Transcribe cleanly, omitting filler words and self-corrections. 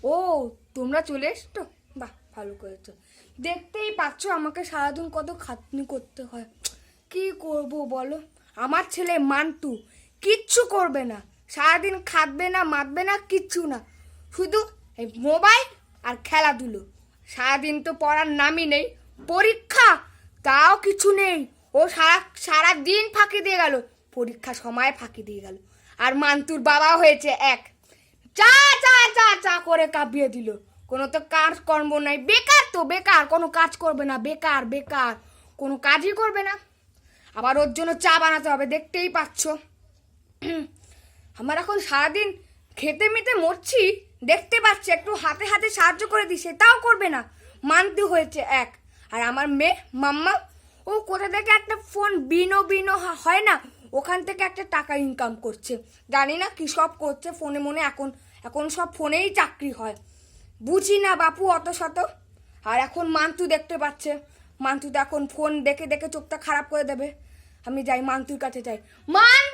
ও, তোমরা চলে এসছো? বাহ, ভালো করেছো। দেখতেই পাচ্ছ আমাকে সারাদিন কত খাটনি করতে হয়। কি করব বলো? আমার ছেলে মান্টু কিচ্ছু করবে না, সারাদিন খাটবে না, মাতবে না, কিচ্ছু না, শুধু এই মোবাইল আর খেলাধুলো। সারাদিন তো পড়ার নামই নেই। পরীক্ষা তাও কিছু নেই। ও সারা সারা দিন ফাঁকি দিয়ে গেল, পরীক্ষা সময় ফাঁকি দিয়ে গেল। আর মান্টুর বাবা হয়েছে এক, চা চা চা চা করে কাঁপিয়ে দিল। কোনো তো কাজ কর্ম নাই, বেকার তো বেকার, কোনো কাজ করবে না, বেকার বেকার, কোনো কাজই করবে না। আবার ওর জন্য চা বানাতে হবে, দেখতেই পাচ্ছ। আমার এখন সারাদিন খেতে মেতে মরছি, দেখতে পাচ্ছি। একটু হাতে হাতে সাহায্য করে দিই, সেটাও করবে না। মানতে হয়েছে এক। আর আমার মেয়ে মাম্মা, ও কোথা থেকে একটা ফোন বিনো বিনো হয় না, ওখান থেকে একটা টাকা ইনকাম করছে। জানি না কি সব করছে ফোনে মনে। এখন এখন সব ফোনেই চাকরি হয়। বুঝি না বাপু অত শত। আর এখন মান্তু দেখতে পাচ্ছে, মান্তু তো এখন ফোন দেখে দেখে চোখটা খারাপ করে দেবে। আমি যাই মান্তুর কাছে যাই। মান